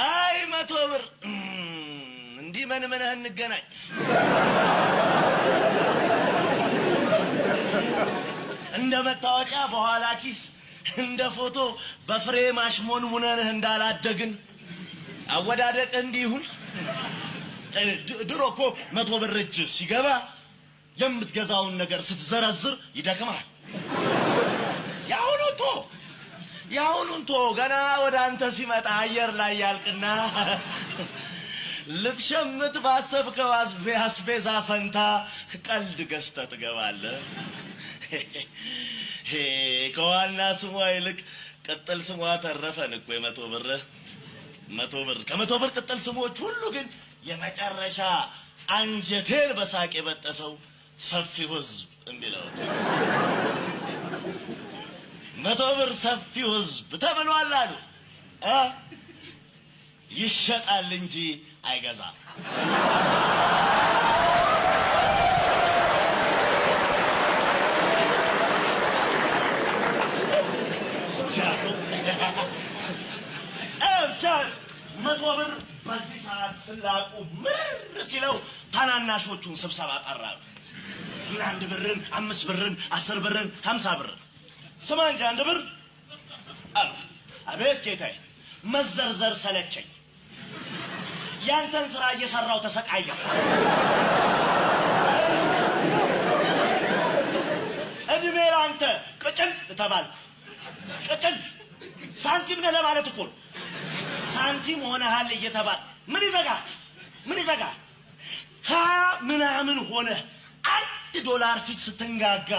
አይ 100 ብር እንዲህ ምን እንገናኝ። እንደ መታወቂያ በኋላ ኪስ እንደ ፎቶ በፍሬም አሽሞንሙነን እንዳላደግን አወዳደቅ እንዲሁን። ድሮ እኮ 100 ብር እጅ ሲገባ የምትገዛውን ነገር ስትዘረዝር ይደክማል። ያሁኑን ቶ ገና ወደ አንተ ሲመጣ አየር ላይ ያልቅና ልትሸምት ባሰብከው አስቤዛ ፈንታ ቀልድ ገዝተህ ትገባለህ። ከዋና ስሟ ይልቅ ቅጥል ስሟ ተረፈን እኮ የ100 ብር 100 ብር ከ100 ብር ቅጥል ስሞች ሁሉ ግን የመጨረሻ አንጀቴን በሳቅ የበጠሰው ሰፊው ህዝብ የሚለው 100 ብር ሰፊው ህዝብ ተብሏል አሉ። ይሸጣል እንጂ አይገዛም። መቶ ብር በዚህ ሰዓት ስላቁ ምር ሲለው ታናናሾቹን ስብሰባ ጠራሉ። 1 ብርን 5 ብርን 10 ብርን 50 ብርን ስማ እንጂ 1 ብር አሉ። አቤት ጌታዬ፣ መዘርዘር ሰለቸኝ። ያንተን ስራ እየሰራው ተሰቃየሁ። እድሜ ላንተ ቅጭል ተባልኩ። ቅጭል ሳንቲም ነህ ለማለት እኮ ሳንቲም ሆነሃል እየተባል ምን ይዘጋል? 20 ምናምን ሆነ $1 ፊት ስትንጋጋ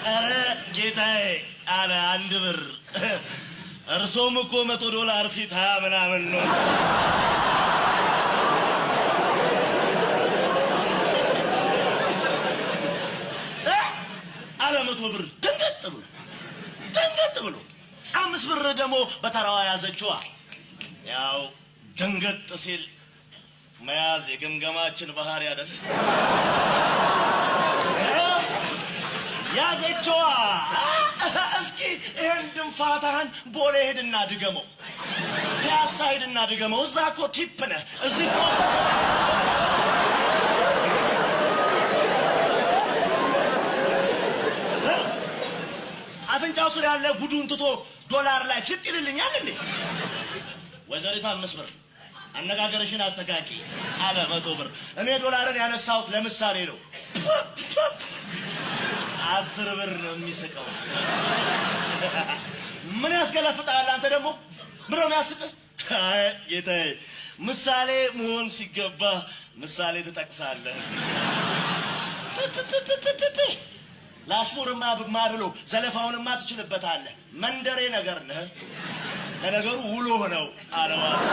ኧረ ጌታዬ አለ 1 ብር። እርሶም እኮ $100 ፊት 20 ምናምን ነው። አለ 100 ብር ደንገጥ ብሎ 5 ብር ደግሞ በተራዋ ያዘችዋ። ያው ደንገጥ ሲል መያዝ የግምገማችን ባህሪ አይደል? ያዘችዋ። እስኪ ይሄን ድንፋታህን ቦሌ ሄድና ድገመው፣ ፒያሳ ሄድና ድገመው። እዛ እኮ ቲፕ ነህ። እዚህ እኮ አፍንጫው ስር ያለ ጉዱን ትቶ $1 ላይ ፍጥ ይልልኛል እንዴ? ወይዘሪት 5 ብር አነጋገርሽን አስተካኪ አለ 100 ብር። እኔ $1ን ያነሳሁት ለምሳሌ ነው። 10 ብር ነው የሚስቀው። ምን ያስገለፍጣል? አንተ ደግሞ ምን ነው የሚያስቅህ? አይ ጌታዬ፣ ምሳሌ መሆን ሲገባ ምሳሌ ትጠቅሳለህ። ላሽሙርማ ብሎ ዘለፋውንማ ትችልበታለህ። መንደሬ ነገር ነህ። ለነገሩ ውሎ ነው አለዋስ።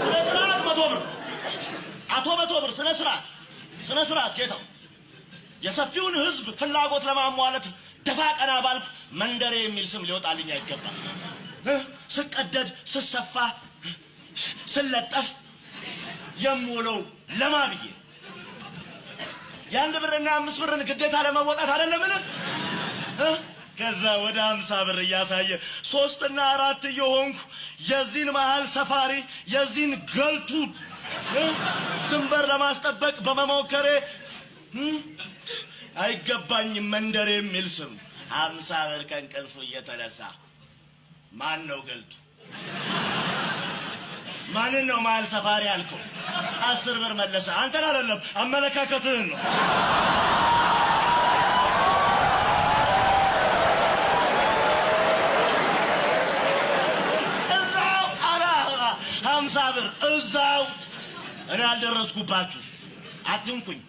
ስነ ስርዓት 100 ብር አቶ 100 ብር ስነ ስርዓት ጌታው። የሰፊውን ህዝብ ፍላጎት ለማሟላት ደፋ ቀና ባልኩ መንደሬ የሚል ስም ሊወጣልኝ አይገባም። ስቀደድ ስሰፋ ስለጠፍ የምውለው ለማ ብዬ የ1 ብርና 5 ብርን ግዴታ ለመወጣት አይደለምን? ከዛ ወደ 50 ብር እያሳየ 3 እና 4 እየሆንኩ የዚህን መሀል ሰፋሪ የዚህን ገልቱ ድንበር ለማስጠበቅ በመሞከሬ አይገባኝም መንደሬ የሚል ስም። 50 ብር ከእንቅልፉ እየተነሳ ማን ነው ገልቱ? ማንን ነው መሀል ሰፋሪ ያልከው? 10 ብር መለሰ። አንተን አይደለም አመለካከትህን ነው። እዛው አላ 50 ብር እዛው። እኔ አልደረስኩባችሁ፣ አትንኩኝ።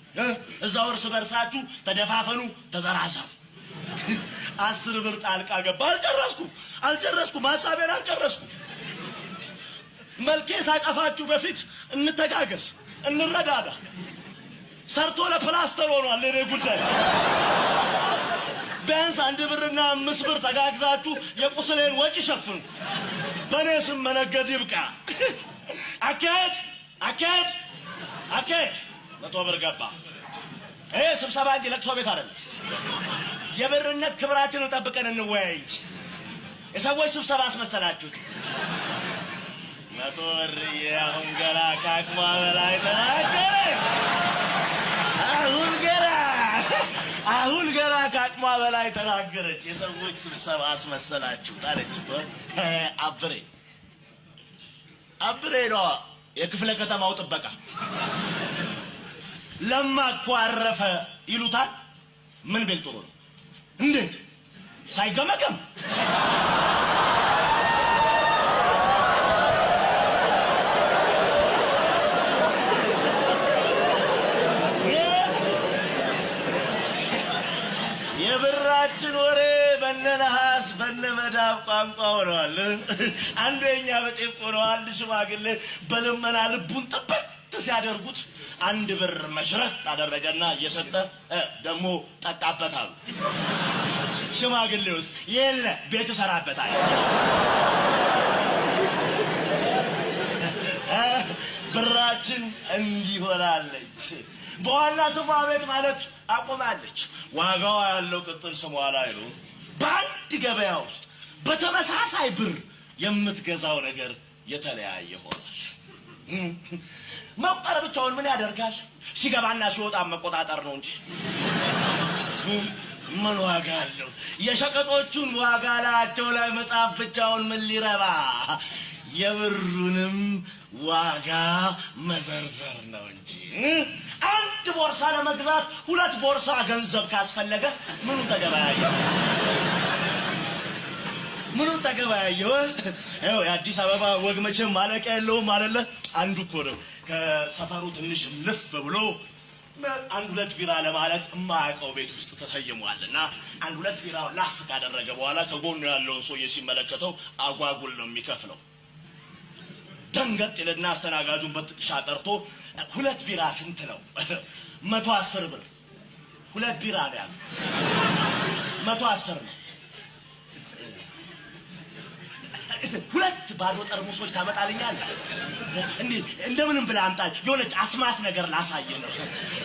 እዛው እርስ በርሳችሁ ተደፋፈኑ፣ ተዘራዘሩ። 10 ብር ጣልቃ ገባ። አልጨረስኩም፣ ሀሳቤን አልጨረስኩም። መልኬ ሳቀፋችሁ በፊት እንተጋገስ፣ እንረዳዳ። ሰርቶ ለፕላስተር ሆኗል የኔ ጉዳይ። ቢያንስ 1 ብርና 5 ብር ተጋግዛችሁ የቁስሌን ወጪ ሸፍኑ። በእኔ ስም መነገድ ይብቃ። አካሄድ 100 ብር ገባ። ይሄ ስብሰባ እንጂ ለቅሶ ቤት አይደለም። የብርነት ክብራችንን ጠብቀን እንወያይ እንጂ የሰዎች ስብሰባ አስመሰላችሁት። 100 ብር አሁን ገና ከአቅሟ በላይ ተናገረች። አሁን ገና ከአቅሟ በላይ ተናገረች። የሰዎች ስብሰባ አስመሰላችሁት አለች እኮ አብሬ ነው የክፍለ ከተማው ጥበቃ። ለማ እኮ አረፈ ይሉታል። ምን ቢል ጥሩ ነው? እንዴት ሳይገመገም የብራችን ወሬ በነነሐስ በነመዳብ ቋንቋ ሆነዋል። አንዱ የኛ በጤፍ ሆነው አንድ ሽማግሌ በልመና ልቡን ጥበት ሲያደርጉት 1 ብር መሽረት አደረገና እየሰጠ ደግሞ ጠጣበት አሉ። ሽማግሌውስ የለ ቤት እሰራበታል። ብራችን እንዲሆናለች በኋላ ስሟ ቤት ማለት አቆማለች። ዋጋዋ ያለው ቅጥል ስሟ ላይ ነው። በአንድ ገበያ ውስጥ በተመሳሳይ ብር የምትገዛው ነገር የተለያየ ሆኗል። መቁጠር ብቻውን ምን ያደርጋል? ሲገባና ሲወጣ መቆጣጠር ነው እንጂ ምን ዋጋ አለው? የሸቀጦቹን ዋጋ ላያቸው ላይ መጻፍ ብቻውን ምን ሊረባ? የብሩንም ዋጋ መዘርዘር ነው እንጂ። 1 ቦርሳ ለመግዛት 2 ቦርሳ ገንዘብ ካስፈለገ ምኑን ተገበያየው? ይኸው የአዲስ አበባ ወግ መቼም ማለቂያ የለውም አይደለ? አንዱ እኮ ነው ከሰፈሩ ትንሽ ልፍ ብሎ 1-2 ቢራ ለማለት የማያውቀው ቤት ውስጥ ተሰይሟልና 1-2 ቢራ ላፍ ካደረገ በኋላ ከጎኑ ያለውን ሰውዬ ሲመለከተው አጓጉል ነው የሚከፍለው። ደንገጥ ይልና አስተናጋጁን በጥቅሻ ጠርቶ 2 ቢራ ስንት ነው? 110 ብር። 2 ቢራ ነው ያለው። 110 ነው። 2 ባዶ ጠርሙሶች ታመጣልኛለህ? እንደምንም ብለህ አምጣ። የሆነች አስማት ነገር ላሳየህ ነው።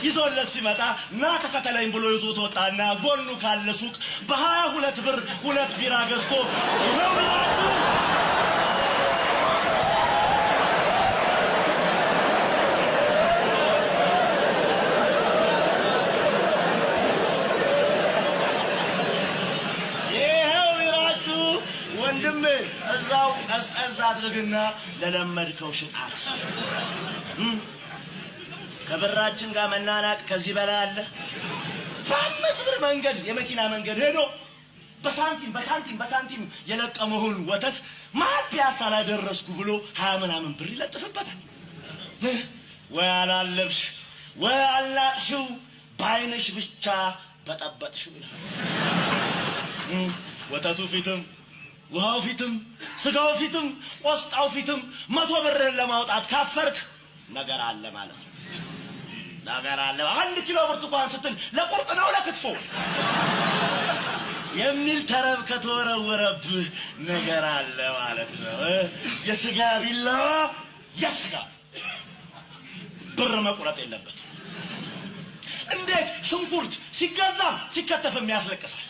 ይዞለት ሲመጣ ና ተከተለኝ ብሎ ይዞት ወጣና ጎኑ ካለ ሱቅ በ22 ብር 2 ቢራ ገዝቶ ይኸው ብላችሁ ወንድም እዛው ቀዝቀዝ አድርግና ለለመድከው ሽጣት። ከብራችን ጋር መናናቅ ከዚህ በላይ አለ? በ5 ብር መንገድ የመኪና መንገድ ሄዶ በሳንቲም የለቀመውን ወተት ማት ፒያሳ ላይ ደረስኩ ብሎ 20 ምናምን ብር ይለጥፍበታል። ወይ አላለብሽ ወይ አላጥሽው በዓይንሽ ብቻ በጠበጥሽው ይላል። ወተቱ ፊትም ውሃው ፊትም ስጋው ፊትም ቆስጣው ፊትም 100 ብርህን ለማውጣት ካፈርክ ነገር አለ ማለት ነው። ነገር አለ። 1 ኪሎ ብርቱካን ስትል ለቁርጥ ነው ለክትፎ የሚል ተረብ ከተወረወረብህ ነገር አለ ማለት ነው። የስጋ ቢላዋ የስጋ ብር መቁረጥ የለበትም። እንዴት ሽንኩርት ሲገዛም ሲከተፍም ያስለቅሳል።